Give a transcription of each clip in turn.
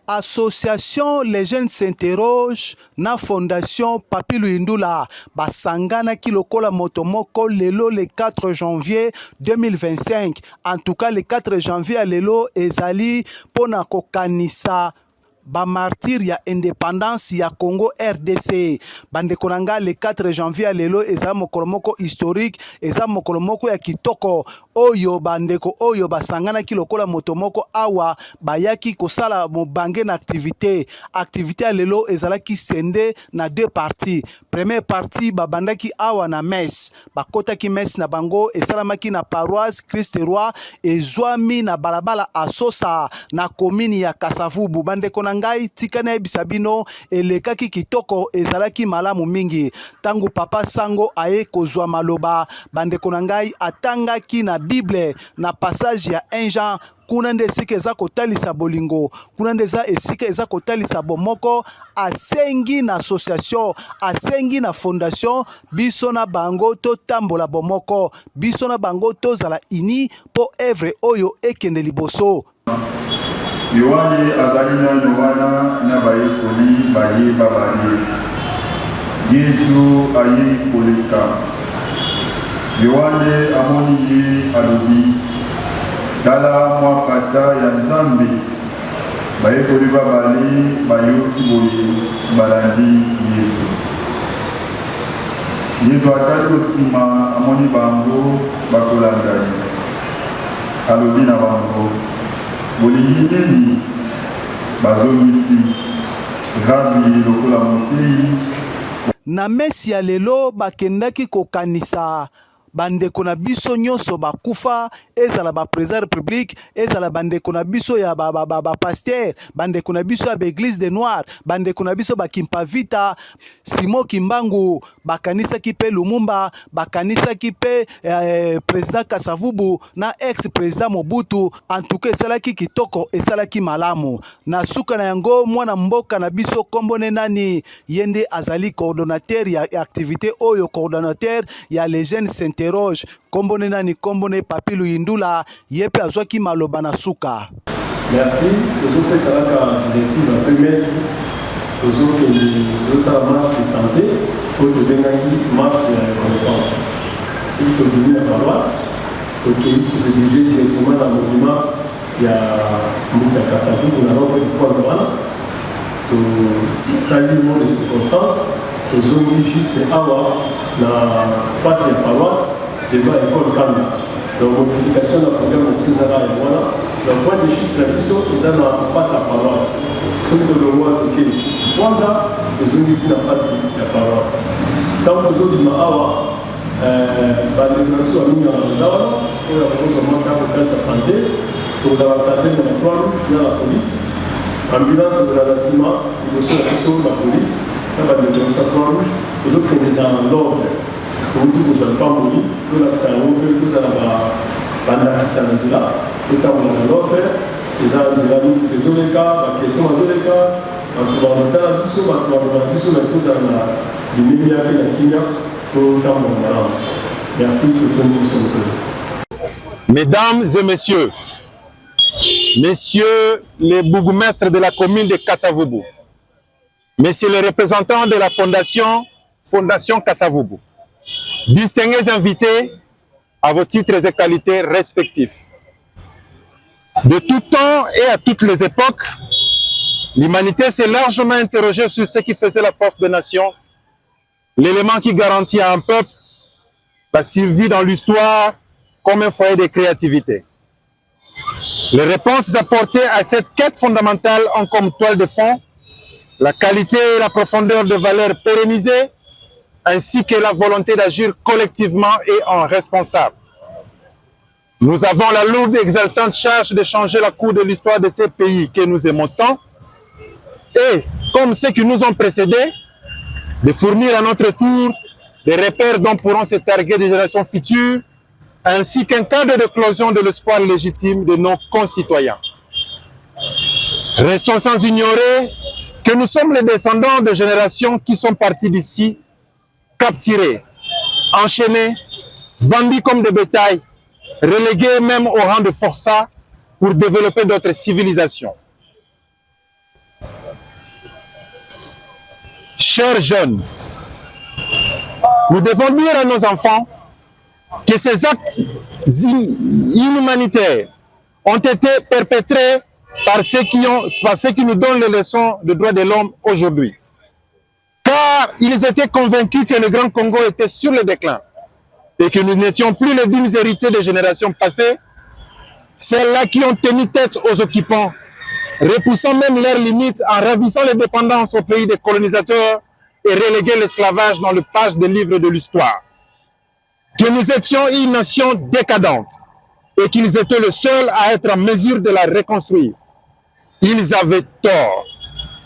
Association Les Jeunes s'interrogent na fondation Papi Luindula basangana ki lokola motomoko lelo le 4 janvier 2025. En tout cas le 4 janvier lelo ezali pona kokanisa ba martyr ya indépendance ya Congo RDC. Bande konanga le 4 janvier lelo eza mokolo moko historique, eza mokolo moko ya kitoko oyo bandeko oyo basangana ki lokola motomoko awa bayaki kosala mobange na activité ya lelo ezalaki sende na deux parties. Première partie babandaki awa na messe, bakotaki messe na bango esalamaki na paroisse Christ Roi ezwami na balabala asosa na commune ya Kasavubu. Bandeko ngai tikana ebisa bino elekaki kitoko ezalaki malamu mingi tangu papa sango aye kozwa maloba. Bandeko ngai atangaki na Bible na passage ya 1 Jean kuna nde esika eza kotalisa bolingo, kuna nde esika eza kotalisa bomoko, asengi na association, asengi na fondation, biso na bango totambola bomoko, biso na bango tozala ini po evre oyo ekende liboso. Yohane azalina Yohana na bayekoli baye babali. Yesu aye koleka. Yohane amoni ye alobi. Dala mwakata ya Nzambe bayekoli babali bayoki boye balandi Yesu. Yesu atali kosima amoni bango bakolanda ye. Alobi na bango. Bolingi nini bazongisi rabi lokola motei. Na mesi ya lelo bakendaki kokanisa bandeko na biso nyonso bakufa, ezala ba président république, ezala bandeko na biso ya ba pasteur, bandeko na biso ya église de Noir, bandeko na biso bakimpavita Simo Kimbangu, bakanisa ki pe Lumumba, bakanisa ki pe président Kasavubu na ex président Mobutu. En tout cas esalaki kitoko, esalaki malamu. Na suka na yango mwana mboka na biso kombone nani yende azali coordonnateur ya activité oyo, coordonnateur ya les jeunes s'interrogent. Kombone nani kombone Papi Luindula yepe azwaki maloba na suka. Merci. Toujours que ça va faire directive un peu messe. Toujours que nous ça marche de santé pour te donner qui marche de reconnaissance. Si tu te donnes la paroisse, ok, tu se diriges directement dans le monument. Il y a Mouta Kassavu, on a repris du point de vue. Tu salues les circonstances. Tu zones juste avoir la face de la paroisse devant l'école Kanda. Donc, modification de la programme de César et voilà. Le point de chute de la mission, ils ont la face à la paroisse. Ce que le roi, ok, voilà, les zones qui sont face à la paroisse. Tant que les autres disent, ah, les gens ont mis en réserve, pour la recommandation de la santé, pour la tenter de la Croix-Rouge, la police, ambulance de la ciment, la police. Là, de la Croix-Rouge, les autres qui sont dans l'ordre. Pour vous dire que vous n'avez pas mouru, tout là, c'est un peu tout ça là-bas, c'est un là, tout là, on a l'ordre, les gens ont dit que les autres cas, les autres cas, on va monter la boussole, on va monter la boussole, tout ça là, du milieu de la Kenya, tout le temps, on va là. Merci pour tout le monde. Mesdames et messieurs, messieurs les bourgmestres de la commune de Kasavubu, messieurs les représentants de la Fondation Kasavubu, distingués invités à vos titres et qualités respectifs. De tout temps et à toutes les époques, l'humanité s'est largement interrogée sur ce qui faisait la force des nations, l'élément qui garantit à un peuple la survie dans l'histoire comme un foyer de créativité. Les réponses apportées à cette quête fondamentale ont comme toile de fond la qualité et la profondeur de valeurs pérennisées, ainsi que la volonté d'agir collectivement et en responsable. Nous avons la lourde et exaltante charge de changer la cour de l'histoire de ces pays que nous aimons tant, et, comme ceux qui nous ont précédés, de fournir à notre tour des repères dont pourront se targuer des générations futures, ainsi qu'un cadre de cloison de l'espoir légitime de nos concitoyens. Restons sans ignorer que nous sommes les descendants de générations qui sont parties d'ici, capturés, enchaînés, vendus comme des bétails, relégués même au rang de forçats pour développer d'autres civilisations. Chers jeunes, nous devons dire à nos enfants que ces actes inhumanitaires ont été perpétrés par ceux qui nous donnent les leçons de droits de l'homme aujourd'hui. Car ils étaient convaincus que le Grand Congo était sur le déclin et que nous n'étions plus les dignes héritiers des générations passées, celles-là qui ont tenu tête aux occupants, repoussant même leurs limites en ravissant les dépendances au pays des colonisateurs et reléguant l'esclavage dans le page des livres de l'histoire. Que nous étions une nation décadente et qu'ils étaient les seuls à être en mesure de la reconstruire. Ils avaient tort.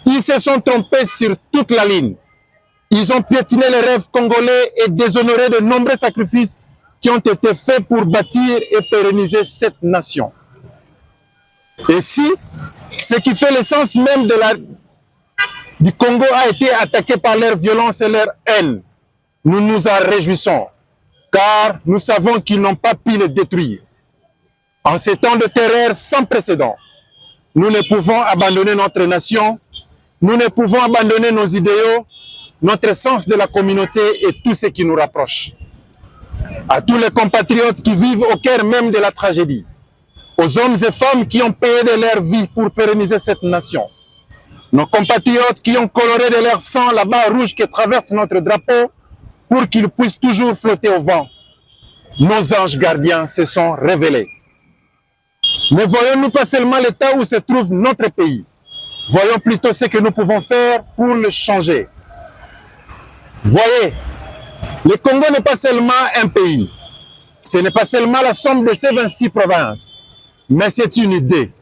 Ils se sont trompés sur toute la ligne. Ils ont piétiné les rêves congolais et déshonoré de nombreux sacrifices qui ont été faits pour bâtir et pérenniser cette nation. Et si ce qui fait l'essence même du Congo a été attaqué par leur violence et leur haine, nous nous en réjouissons, car nous savons qu'ils n'ont pas pu le détruire. En ces temps de terreur sans précédent, nous ne pouvons abandonner notre nation, nous ne pouvons abandonner nos idéaux, notre sens de la communauté et tout ce qui nous rapproche. À tous les compatriotes qui vivent au cœur même de la tragédie, aux hommes et femmes qui ont payé de leur vie pour pérenniser cette nation, nos compatriotes qui ont coloré de leur sang la barre rouge qui traverse notre drapeau pour qu'ils puissent toujours flotter au vent, nos anges gardiens se sont révélés. Ne voyons-nous pas seulement l'état où se trouve notre pays, voyons plutôt ce que nous pouvons faire pour le changer. Voyez, le Congo n'est pas seulement un pays, ce n'est pas seulement la somme de ces 26 provinces, mais c'est une idée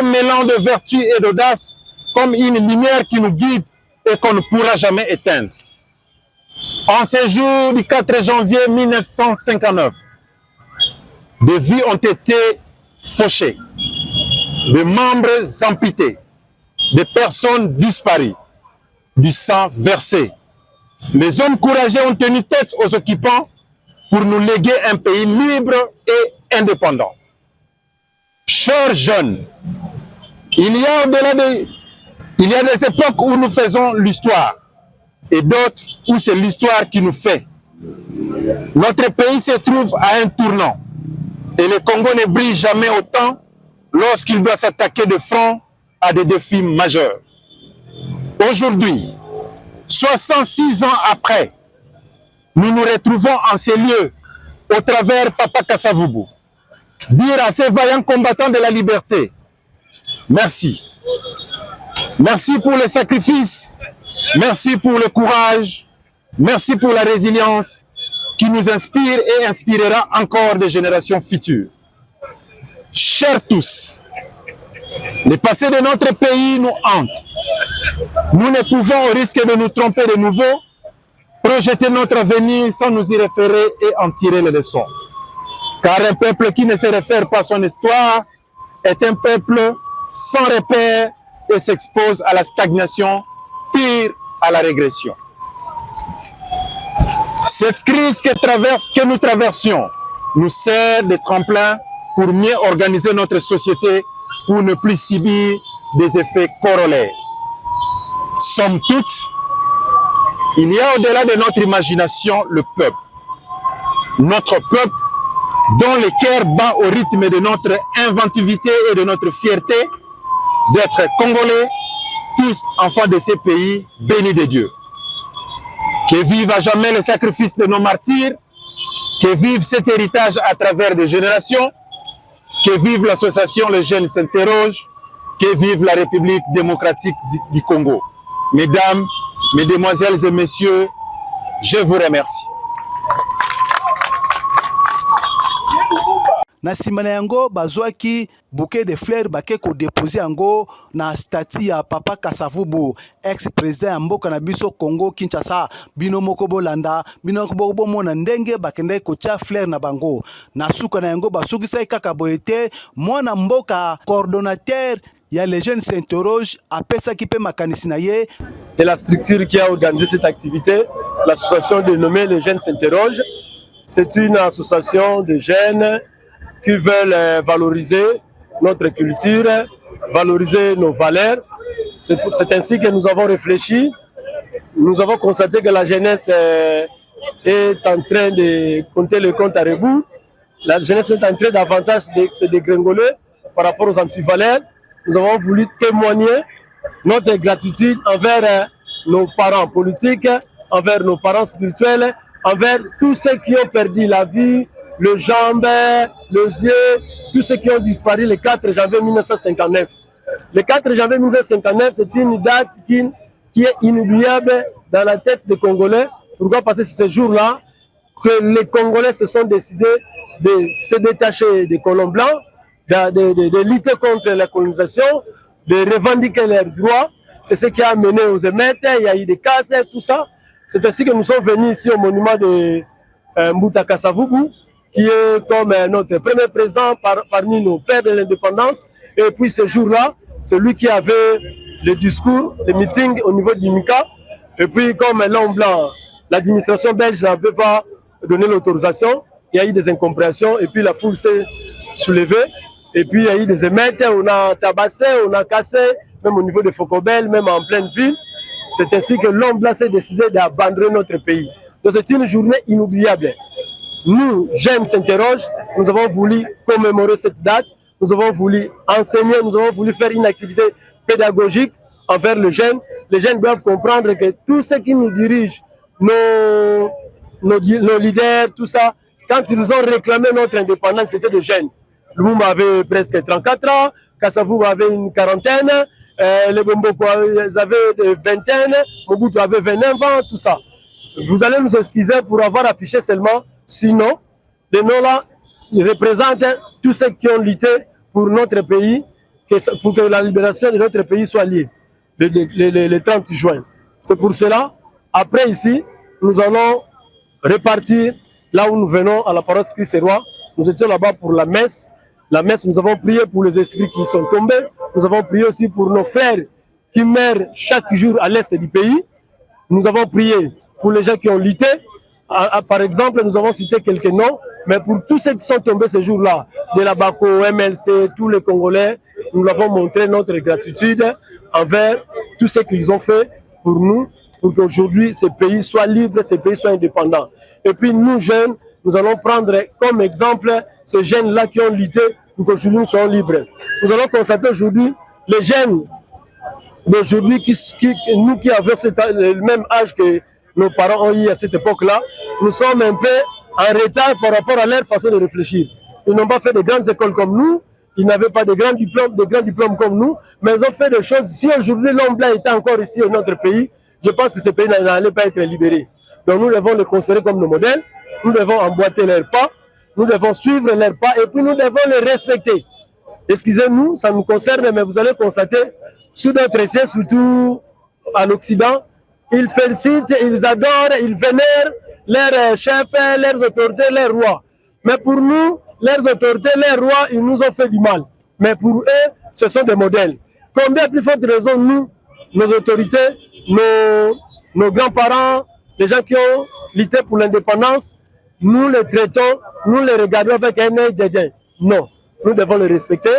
mêlant de vertu et d'audace comme une lumière qui nous guide et qu'on ne pourra jamais éteindre. En ce jour du 4 janvier 1959, des vies ont été fauchées, des membres amputés, des personnes disparues, du sang versé. Les hommes courageux ont tenu tête aux occupants pour nous léguer un pays libre et indépendant. Chers jeunes, il y a des époques où nous faisons l'histoire et d'autres où c'est l'histoire qui nous fait. Notre pays se trouve à un tournant et le Congo ne brille jamais autant lorsqu'il doit s'attaquer de front à des défis majeurs. Aujourd'hui, 66 ans après, nous nous retrouvons en ces lieux au travers Papa Kasavubu. Dire à ces vaillants combattants de la liberté, merci. Merci pour le sacrifice, merci pour le courage, merci pour la résilience qui nous inspire et inspirera encore des générations futures. Chers tous, le passé de notre pays nous hante. Nous ne pouvons, au risque de nous tromper de nouveau, projeter notre avenir sans nous y référer et en tirer les leçons. Car un peuple qui ne se réfère pas à son histoire est un peuple sans repère et s'expose à la stagnation, pire à la régression. Cette crise que nous traversions nous sert de tremplin pour mieux organiser notre société, pour ne plus subir des effets corollaires. Somme toute, il y a au-delà de notre imagination le peuple. Notre peuple dont le cœur bat au rythme de notre inventivité et de notre fierté d'être Congolais, tous enfants de ces pays bénis de Dieu. Que vive à jamais le sacrifice de nos martyrs, que vive cet héritage à travers des générations, que vive l'association Les Jeunes s'interrogent, que vive la République démocratique du Congo. Mesdames, mesdemoiselles et messieurs, je vous remercie. Na nsima na yango bazwaki bouquet de fleurs bake ko déposer yango na statue ya Papa Kasavubu, ex-président ya mboka na biso Congo Kinshasa. Bino moko bolanda, bino moko bomona ndenge bakende kotia fleur na bango. Na suka na yango basukisa kaka boyete mwana mboka coordonnateur ya Les Jeunes s'interrogent apesaki pe makanisi na ye. Et la structure qui a organisé cette activité, l'association dénommée Les Jeunes s'interrogent, c'est une association de jeunes qui veulent valoriser notre culture, valoriser nos valeurs. C'est ainsi que nous avons réfléchi nous avons constaté que la jeunesse est en train de compter le compte à rebours. La jeunesse est en train davantage de se dégringoler par rapport aux antivaleurs. Nous avons voulu témoigner notre gratitude envers nos parents politiques, envers nos parents spirituels, envers tous ceux qui ont perdu la vie, le jambe, les yeux, tous ceux qui ont disparu le 4 janvier 1959. Le 4 janvier 1959, c'est une date qui est inoubliable dans la tête des Congolais. Pourquoi? Parce que c'est ce jour-là que les Congolais se sont décidés de se détacher des colons blancs, de lutter contre la colonisation, de revendiquer leurs droits. C'est ce qui a mené aux émeutes, il y a eu des casses, tout ça. C'est ainsi que nous sommes venus ici au monument de Mbuta Kasavubu, qui est comme notre premier président parmi nos pères de l'indépendance. Et puis ce jour-là, c'est lui qui avait le discours, le meeting au niveau du MICA. Et puis comme l'homme blanc, l'administration belge n'avait pas donné l'autorisation, il y a eu des incompréhensions et puis la foule s'est soulevée. Et puis il y a eu des émeutes, on a tabassé, on a cassé, même au niveau de Focobel, même en pleine ville. C'est ainsi que l'homme blanc s'est décidé d'abandonner notre pays. Donc c'est une journée inoubliable. Nous, jeunes s'interrogent, nous avons voulu commémorer cette date, nous avons voulu enseigner, nous avons voulu faire une activité pédagogique envers les jeunes. Les jeunes doivent comprendre que tout ce qui nous dirige, nos leaders, tout ça, quand ils ont réclamé notre indépendance, c'était des jeunes. Lumumba avait presque 34 ans, Kasavubu avait une quarantaine, les Bomboko avaient des vingtaines, Mobutu avait 29 ans, tout ça. Vous allez nous excuser pour avoir affiché seulement, sinon, les noms-là représentent tous ceux qui ont lutté pour notre pays, pour que la libération de notre pays soit liée, le 30 juin. C'est pour cela, après ici, nous allons repartir là où nous venons à la paroisse Christ-et-Roi. Nous étions là-bas pour la messe. La messe, nous avons prié pour les esprits qui sont tombés. Nous avons prié aussi pour nos frères qui meurent chaque jour à l'est du pays. Nous avons prié pour les gens qui ont lutté. Par exemple, nous avons cité quelques noms, mais pour tous ceux qui sont tombés ce jour-là, de la BACO, MLC, tous les Congolais, nous avons montré notre gratitude envers tout ce qu'ils ont fait pour nous, pour qu'aujourd'hui ce pays soit libre, ce pays soit indépendant. Et puis nous, jeunes, nous allons prendre comme exemple ces jeunes-là qui ont lutté pour qu'aujourd'hui nous soyons libres. Nous allons constater aujourd'hui les jeunes d'aujourd'hui, nous qui avons le même âge que nos parents ont eu à cette époque-là, nous sommes un peu en retard par rapport à leur façon de réfléchir. Ils n'ont pas fait de grandes écoles comme nous, ils n'avaient pas de grands diplômes comme nous, mais ils ont fait des choses. Si aujourd'hui l'homme blanc était encore ici dans notre pays, je pense que ce pays n'allait pas être libéré. Donc nous devons le considérer comme nos modèles, nous devons emboîter leurs pas, nous devons suivre leurs pas et puis nous devons les respecter. Excusez-nous, ça nous concerne, mais vous allez constater, sous notre essai, surtout à l'Occident, ils félicitent, ils adorent, ils vénèrent leurs chefs, leurs autorités, leurs rois. Mais pour nous, leurs autorités, leurs rois, ils nous ont fait du mal. Mais pour eux, ce sont des modèles. Combien plus forte raison, nous, nos autorités, nos grands-parents, les gens qui ont lutté pour l'indépendance, nous les traitons, nous les regardons avec un œil dédain. Non, nous devons les respecter,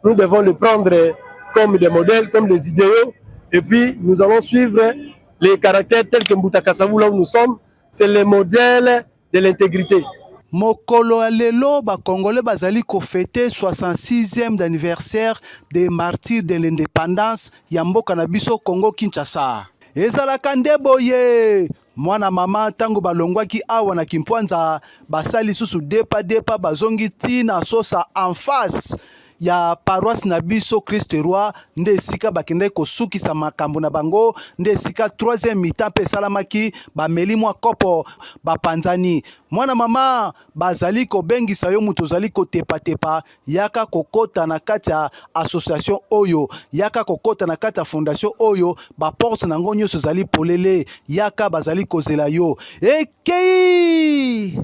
nous devons les prendre comme des modèles, comme des idéaux, et puis nous allons suivre les caractères tels que Mbuta Kasavubu, là où nous sommes, c'est le modèle de l'intégrité. Mokolo lelo ba Congolais bazali ko fêter 66e anniversaire des martyrs de l'indépendance ya mboka na biso Congo Kinshasa. Ezalaka nde boye mwana mama tango balongwaki awa na Kimpwanza basali susu depa bazongi tina sosa en face ya paroisse na biso Christ-et-Roi nde esika bakende kosukisa makambo na bango nde esika 3e mi-temps pe salamaki bameli mwa kopo bapanzani mwana mama bazali kobengisa yo mutu ozali kotepa yaka kokota na kati ya association oyo yaka kokota na kati ya fondation oyo baporte nango nyonso ezali polele yaka bazali kozela yo ekei